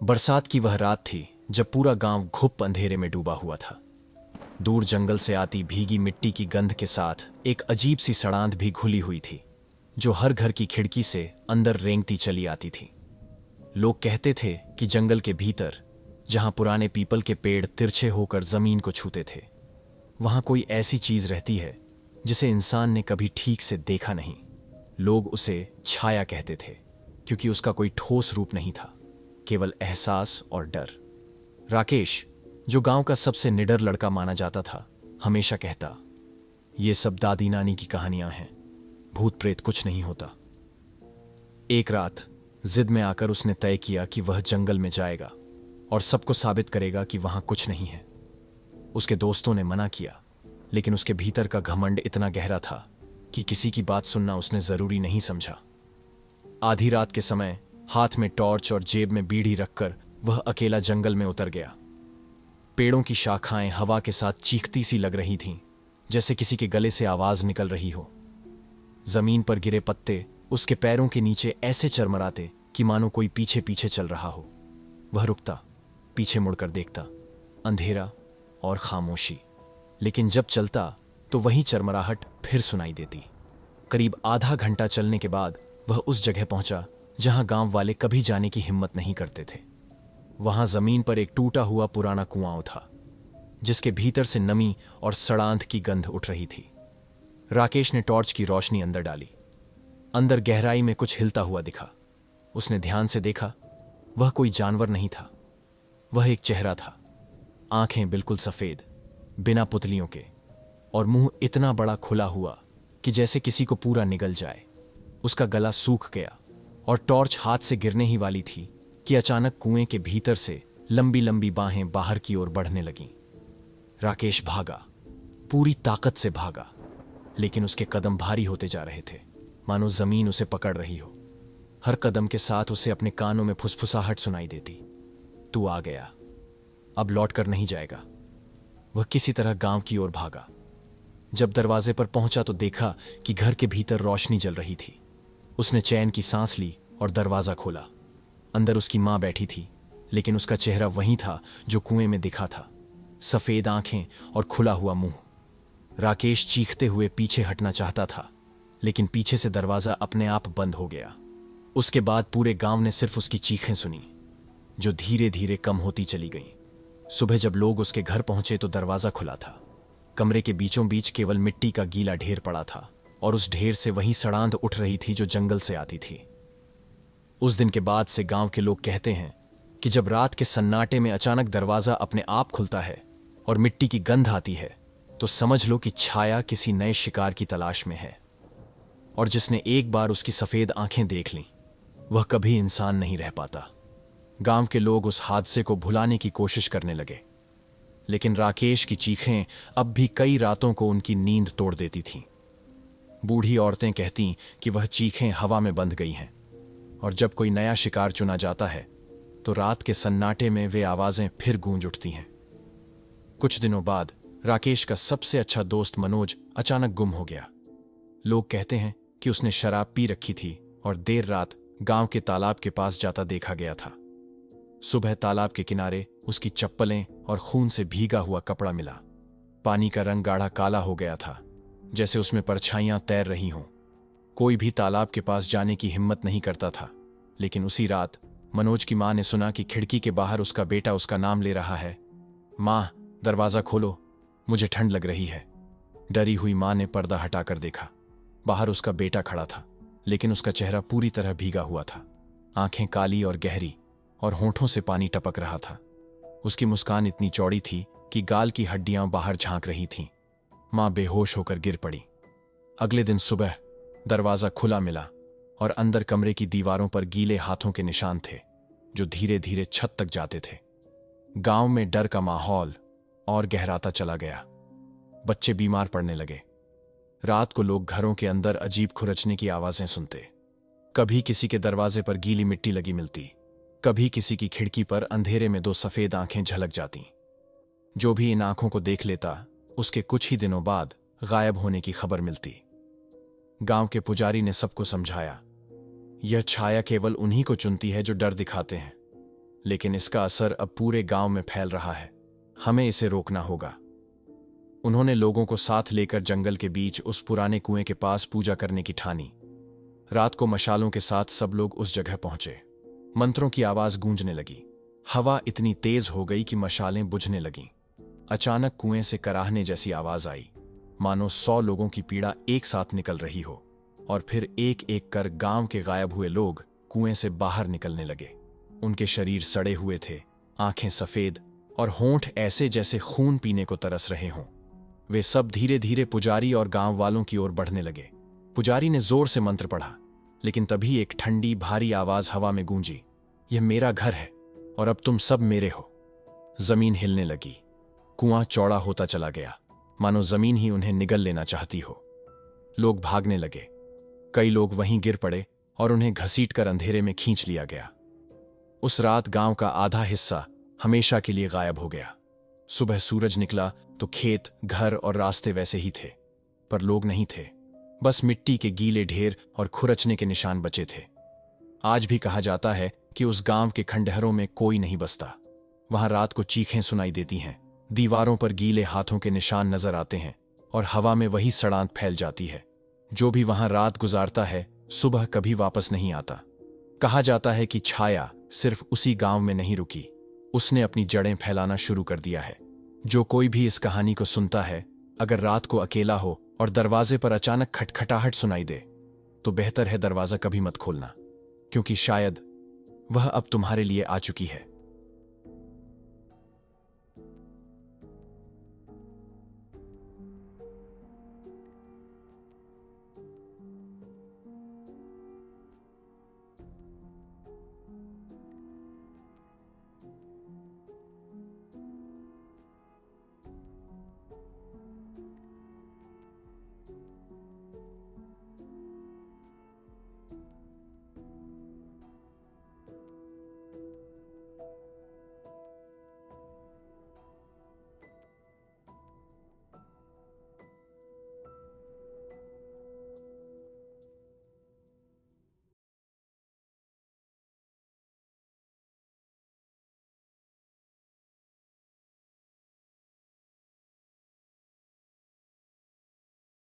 बरसात की वह रात थी जब पूरा गांव घुप अंधेरे में डूबा हुआ था। दूर जंगल से आती भीगी मिट्टी की गंध के साथ एक अजीब सी सड़ांध भी घुली हुई थी, जो हर घर की खिड़की से अंदर रेंगती चली आती थी। लोग कहते थे कि जंगल के भीतर, जहां पुराने पीपल के पेड़ तिरछे होकर जमीन को छूते थे, वहां कोई ऐसी चीज रहती है जिसे इंसान ने कभी ठीक से देखा नहीं। लोग उसे छाया कहते थे, क्योंकि उसका कोई ठोस रूप नहीं था, केवल एहसास और डर। राकेश, जो गांव का सबसे निडर लड़का माना जाता था, हमेशा कहता, ये सब दादी नानी की कहानियां हैं, भूत प्रेत कुछ नहीं होता। एक रात जिद में आकर उसने तय किया कि वह जंगल में जाएगा और सबको साबित करेगा कि वहां कुछ नहीं है। उसके दोस्तों ने मना किया, लेकिन उसके भीतर का घमंड इतना गहरा था कि किसी की बात सुनना उसने जरूरी नहीं समझा। आधी रात के समय हाथ में टॉर्च और जेब में बीड़ी रखकर वह अकेला जंगल में उतर गया। पेड़ों की शाखाएं हवा के साथ चीखती सी लग रही थीं, जैसे किसी के गले से आवाज निकल रही हो। जमीन पर गिरे पत्ते उसके पैरों के नीचे ऐसे चरमराते कि मानो कोई पीछे पीछे चल रहा हो। वह रुकता, पीछे मुड़कर देखता, अंधेरा और खामोशी। लेकिन जब चलता तो वही चरमराहट फिर सुनाई देती। करीब आधा घंटा चलने के बाद वह उस जगह पहुंचा जहां गांव वाले कभी जाने की हिम्मत नहीं करते थे। वहां जमीन पर एक टूटा हुआ पुराना कुआं था, जिसके भीतर से नमी और सड़ांध की गंध उठ रही थी। राकेश ने टॉर्च की रोशनी अंदर डाली। अंदर गहराई में कुछ हिलता हुआ दिखा। उसने ध्यान से देखा। वह कोई जानवर नहीं था, वह एक चेहरा था। आंखें बिल्कुल सफेद, बिना पुतलियों के, और मुंह इतना बड़ा खुला हुआ कि जैसे किसी को पूरा निगल जाए। उसका गला सूख गया और टॉर्च हाथ से गिरने ही वाली थी कि अचानक कुएं के भीतर से लंबी लंबी बाहें बाहर की ओर बढ़ने लगीं। राकेश भागा, पूरी ताकत से भागा, लेकिन उसके कदम भारी होते जा रहे थे, मानो जमीन उसे पकड़ रही हो। हर कदम के साथ उसे अपने कानों में फुसफुसाहट सुनाई देती, तू आ गया, अब लौट कर नहीं जाएगा। वह किसी तरह गांव की ओर भागा। जब दरवाजे पर पहुंचा तो देखा कि घर के भीतर रोशनी जल रही थी। उसने चैन की सांस ली और दरवाजा खोला। अंदर उसकी मां बैठी थी, लेकिन उसका चेहरा वही था जो कुएं में दिखा था, सफेद आंखें और खुला हुआ मुंह। राकेश चीखते हुए पीछे हटना चाहता था, लेकिन पीछे से दरवाजा अपने आप बंद हो गया। उसके बाद पूरे गांव ने सिर्फ उसकी चीखें सुनी, जो धीरे धीरे कम होती चली गईं। सुबह जब लोग उसके घर पहुंचे तो दरवाजा खुला था। कमरे के बीचों बीच केवल मिट्टी का गीला ढेर पड़ा था, और उस ढेर से वही सड़ांध उठ रही थी जो जंगल से आती थी। उस दिन के बाद से गांव के लोग कहते हैं कि जब रात के सन्नाटे में अचानक दरवाजा अपने आप खुलता है और मिट्टी की गंध आती है, तो समझ लो कि छाया किसी नए शिकार की तलाश में है। और जिसने एक बार उसकी सफेद आंखें देख लीं, वह कभी इंसान नहीं रह पाता। गांव के लोग उस हादसे को भुलाने की कोशिश करने लगे, लेकिन राकेश की चीखें अब भी कई रातों को उनकी नींद तोड़ देती थीं। बूढ़ी औरतें कहती कि वह चीखें हवा में बंध गई हैं, और जब कोई नया शिकार चुना जाता है तो रात के सन्नाटे में वे आवाजें फिर गूंज उठती हैं। कुछ दिनों बाद राकेश का सबसे अच्छा दोस्त मनोज अचानक गुम हो गया। लोग कहते हैं कि उसने शराब पी रखी थी और देर रात गांव के तालाब के पास जाता देखा गया था। सुबह तालाब के किनारे उसकी चप्पलें और खून से भीगा हुआ कपड़ा मिला। पानी का रंग गाढ़ा काला हो गया था, जैसे उसमें परछाइयां तैर रही हों। कोई भी तालाब के पास जाने की हिम्मत नहीं करता था, लेकिन उसी रात मनोज की मां ने सुना कि खिड़की के बाहर उसका बेटा उसका नाम ले रहा है। मां, दरवाजा खोलो, मुझे ठंड लग रही है। डरी हुई मां ने पर्दा हटाकर देखा। बाहर उसका बेटा खड़ा था, लेकिन उसका चेहरा पूरी तरह भीगा हुआ था। आंखें काली और गहरी, और होंठों से पानी टपक रहा था। उसकी मुस्कान इतनी चौड़ी थी कि गाल की हड्डियां बाहर झांक रही थीं। मां बेहोश होकर गिर पड़ी। अगले दिन सुबह दरवाजा खुला मिला, और अंदर कमरे की दीवारों पर गीले हाथों के निशान थे, जो धीरे धीरे छत तक जाते थे। गांव में डर का माहौल और गहराता चला गया। बच्चे बीमार पड़ने लगे। रात को लोग घरों के अंदर अजीब खुरचने की आवाजें सुनते। कभी किसी के दरवाजे पर गीली मिट्टी लगी मिलती, कभी किसी की खिड़की पर अंधेरे में दो सफेद आंखें झलक जाती। जो भी इन आंखों को देख लेता, उसके कुछ ही दिनों बाद गायब होने की खबर मिलती। गांव के पुजारी ने सबको समझाया, यह छाया केवल उन्हीं को चुनती है जो डर दिखाते हैं। लेकिन इसका असर अब पूरे गांव में फैल रहा है। हमें इसे रोकना होगा। उन्होंने लोगों को साथ लेकर जंगल के बीच उस पुराने कुएं के पास पूजा करने की ठानी। रात को मशालों के साथ सब लोग उस जगह पहुंचे। मंत्रों की आवाज गूंजने लगी। हवा इतनी तेज हो गई कि मशालें बुझने लगीं। अचानक कुएं से कराहने जैसी आवाज आई, मानो 100 लोगों की पीड़ा एक साथ निकल रही हो। और फिर एक एक कर गांव के गायब हुए लोग कुएं से बाहर निकलने लगे। उनके शरीर सड़े हुए थे, आंखें सफेद और होंठ ऐसे जैसे खून पीने को तरस रहे हों। वे सब धीरे धीरे पुजारी और गांव वालों की ओर बढ़ने लगे। पुजारी ने जोर से मंत्र पढ़ा, लेकिन तभी एक ठंडी भारी आवाज हवा में गूंजी, यह मेरा घर है और अब तुम सब मेरे हो। जमीन हिलने लगी। कुआं चौड़ा होता चला गया, मानो जमीन ही उन्हें निगल लेना चाहती हो। लोग भागने लगे। कई लोग वहीं गिर पड़े और उन्हें घसीटकर अंधेरे में खींच लिया गया। उस रात गांव का आधा हिस्सा हमेशा के लिए गायब हो गया। सुबह सूरज निकला तो खेत, घर और रास्ते वैसे ही थे, पर लोग नहीं थे। बस मिट्टी के गीले ढेर और खुरचने के निशान बचे थे। आज भी कहा जाता है कि उस गांव के खंडहरों में कोई नहीं बसता। वहां रात को चीखें सुनाई देती हैं, दीवारों पर गीले हाथों के निशान नजर आते हैं और हवा में वही सड़ांत फैल जाती है। जो भी वहां रात गुजारता है, सुबह कभी वापस नहीं आता। कहा जाता है कि छाया सिर्फ उसी गांव में नहीं रुकी, उसने अपनी जड़ें फैलाना शुरू कर दिया है। जो कोई भी इस कहानी को सुनता है, अगर रात को अकेला हो और दरवाजे पर अचानक खटखटाहट सुनाई दे, तो बेहतर है दरवाजा कभी मत खोलना, क्योंकि शायद वह अब तुम्हारे लिए आ चुकी है।